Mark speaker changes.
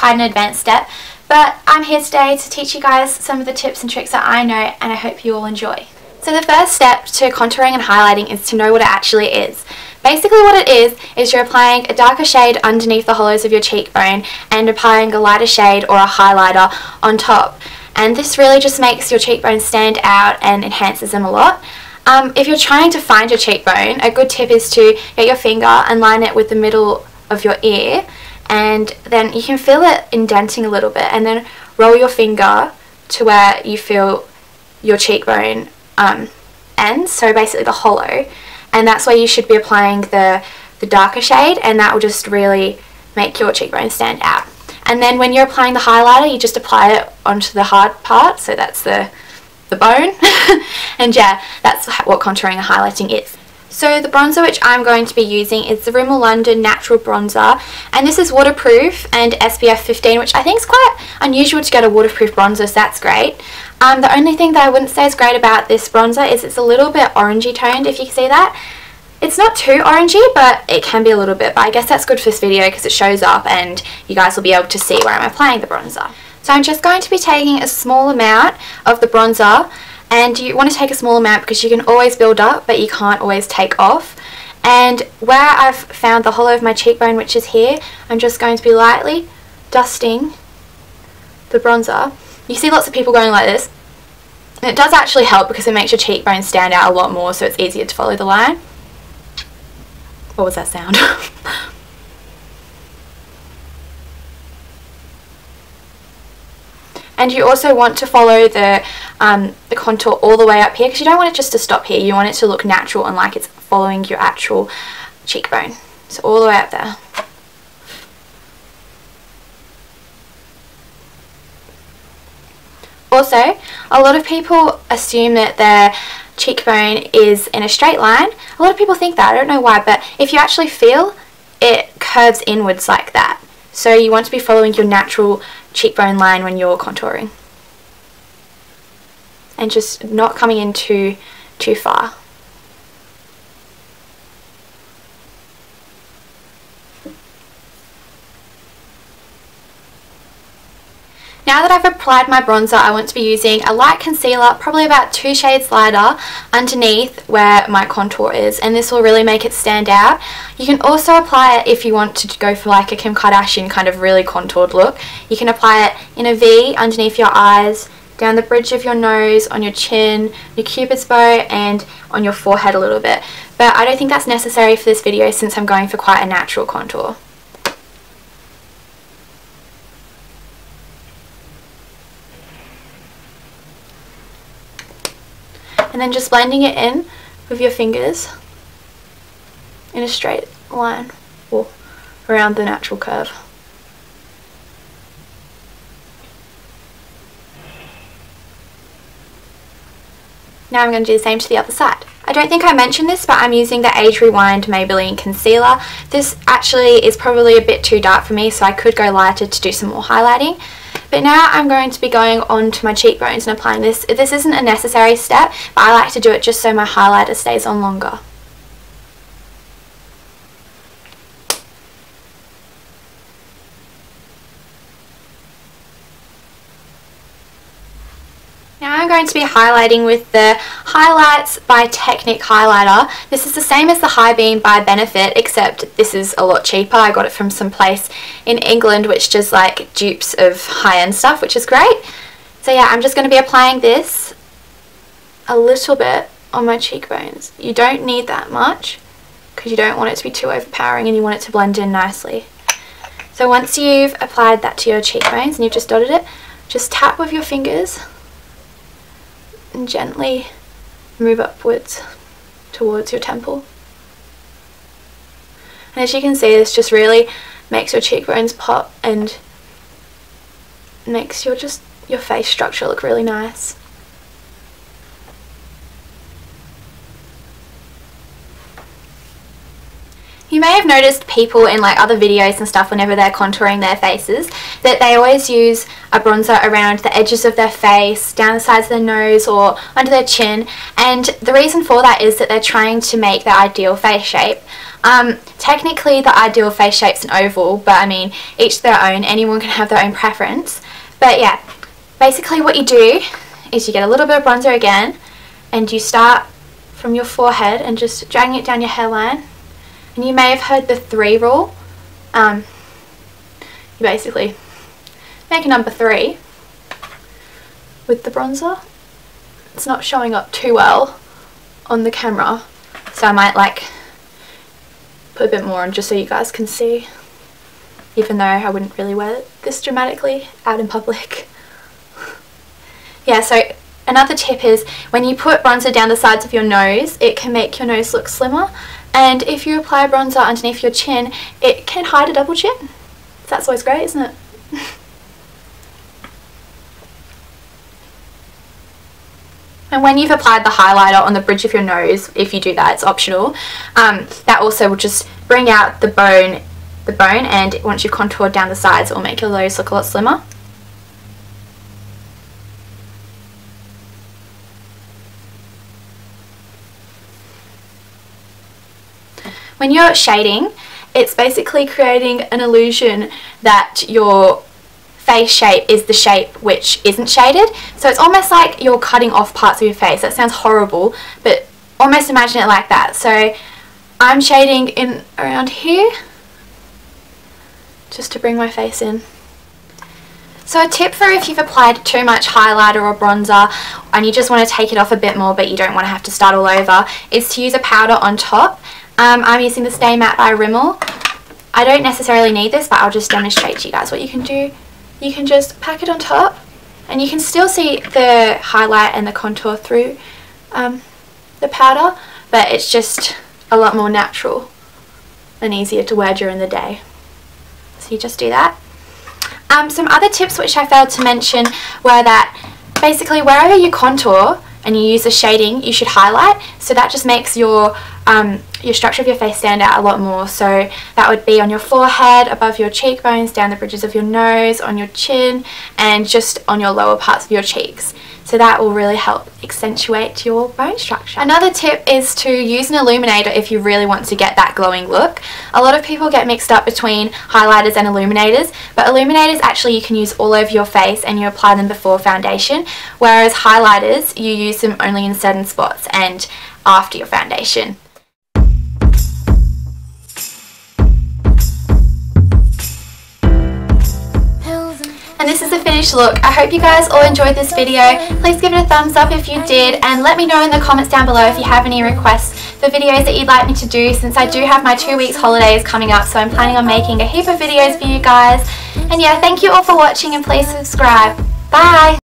Speaker 1: quite an advanced step, but I'm here today to teach you guys some of the tips and tricks that I know, and I hope you all enjoy. So the first step to contouring and highlighting is to know what it actually is. Basically what it is you're applying a darker shade underneath the hollows of your cheekbone and applying a lighter shade or a highlighter on top. And this really just makes your cheekbones stand out and enhances them a lot. If you're trying to find your cheekbone, a good tip is to get your finger and line it with the middle of your ear, and then you can feel it indenting a little bit, and then roll your finger to where you feel your cheekbone ends, so basically the hollow, and that's where you should be applying the darker shade, and that will just really make your cheekbone stand out. And then when you're applying the highlighter, you just apply it onto the hard part, so that's the bone. And yeah, that's what contouring and highlighting is. So the bronzer which I'm going to be using is the Rimmel London Natural Bronzer, and this is waterproof and SPF 15, which I think is quite unusual to get a waterproof bronzer, so that's great. The only thing that I wouldn't say is great about this bronzer is it's a little bit orangey toned, if you can see that. It's not too orangey, but it can be a little bit, but I guess that's good for this video because it shows up and you guys will be able to see where I'm applying the bronzer. So I'm just going to be taking a small amount of the bronzer, and you want to take a small amount because you can always build up but you can't always take off. And where I've found the hollow of my cheekbone, which is here, I'm just going to be lightly dusting the bronzer. You see lots of people going like this, and it does actually help because it makes your cheekbone stand out a lot more, so it's easier to follow the line. What was that sound? And you also want to follow the contour all the way up here, because you don't want it just to stop here. You want it to look natural and like it's following your actual cheekbone. So all the way up there. Also, a lot of people assume that their cheekbone is in a straight line. A lot of people think that, I don't know why, but if you actually feel, it curves inwards like that. So you want to be following your natural cheekbone line when you're contouring, and just not coming in too far. Now that I've applied my bronzer, I want to be using a light concealer, probably about 2 shades lighter, underneath where my contour is, and this will really make it stand out. You can also apply it if you want to go for like a Kim Kardashian kind of really contoured look. You can apply it in a V underneath your eyes, down the bridge of your nose, on your chin, your cupid's bow, and on your forehead a little bit. But I don't think that's necessary for this video since I'm going for quite a natural contour. And then just blending it in with your fingers in a straight line or around the natural curve. Now I'm going to do the same to the other side. I don't think I mentioned this, but I'm using the Age Rewind Maybelline Concealer. This actually is probably a bit too dark for me, so I could go lighter to do some more highlighting. But now I'm going to be going on to my cheekbones and applying this. This isn't a necessary step, but I like to do it just so my highlighter stays on longer. Now I'm going to be highlighting with the Highlights by Technic highlighter. This is the same as the High Beam by Benefit, except this is a lot cheaper. I got it from some place in England which does like dupes of high-end stuff, which is great. So yeah, I'm just going to be applying this a little bit on my cheekbones. You don't need that much because you don't want it to be too overpowering and you want it to blend in nicely. So once you've applied that to your cheekbones and you've just dotted it, just tap with your fingers and gently move upwards towards your temple. And as you can see, this just really makes your cheekbones pop and makes your face structure look really nice. You may have noticed people in like other videos and stuff, whenever they're contouring their faces, that they always use a bronzer around the edges of their face, down the sides of their nose or under their chin, and the reason for that is that they're trying to make their ideal face shape. Technically the ideal face shape's an oval, but I mean, each their own, anyone can have their own preference. But yeah, basically what you do is you get a little bit of bronzer again, and you start from your forehead and just dragging it down your hairline. And you may have heard the 3 rule. You basically make a number 3 with the bronzer. It's not showing up too well on the camera, so I might like put a bit more on just so you guys can see, even though I wouldn't really wear it this dramatically out in public. Yeah, so another tip is when you put bronzer down the sides of your nose, it can make your nose look slimmer. And if you apply bronzer underneath your chin, it can hide a double chin. That's always great, isn't it? And when you've applied the highlighter on the bridge of your nose, if you do that, it's optional, that also will just bring out the bone, and once you've contoured down the sides, it will make your nose look a lot slimmer. When you're shading, it's basically creating an illusion that your face shape is the shape which isn't shaded. So it's almost like you're cutting off parts of your face. That sounds horrible, but almost imagine it like that. So I'm shading in around here, just to bring my face in. So a tip for if you've applied too much highlighter or bronzer and you just want to take it off a bit more but you don't want to have to start all over, is to use a powder on top. I'm using the Stay Matte by Rimmel. I don't necessarily need this, but I'll just demonstrate to you guys what you can do. You can just pack it on top, and you can still see the highlight and the contour through the powder, but it's just a lot more natural and easier to wear during the day. So you just do that. Some other tips which I failed to mention were that basically wherever you contour and you use the shading, you should highlight, so that just makes your structure of your face stand out a lot more. So that would be on your forehead, above your cheekbones, down the bridges of your nose, on your chin, and just on your lower parts of your cheeks. So that will really help accentuate your bone structure. Another tip is to use an illuminator if you really want to get that glowing look. A lot of people get mixed up between highlighters and illuminators, but illuminators actually you can use all over your face and you apply them before foundation, whereas highlighters you use them only in certain spots and after your foundation. And this is the finished look. I hope you guys all enjoyed this video. Please give it a thumbs up if you did, and let me know in the comments down below if you have any requests for videos that you'd like me to do, since I do have my 2 weeks holidays coming up, so I'm planning on making a heap of videos for you guys. And yeah, thank you all for watching, and please subscribe. Bye!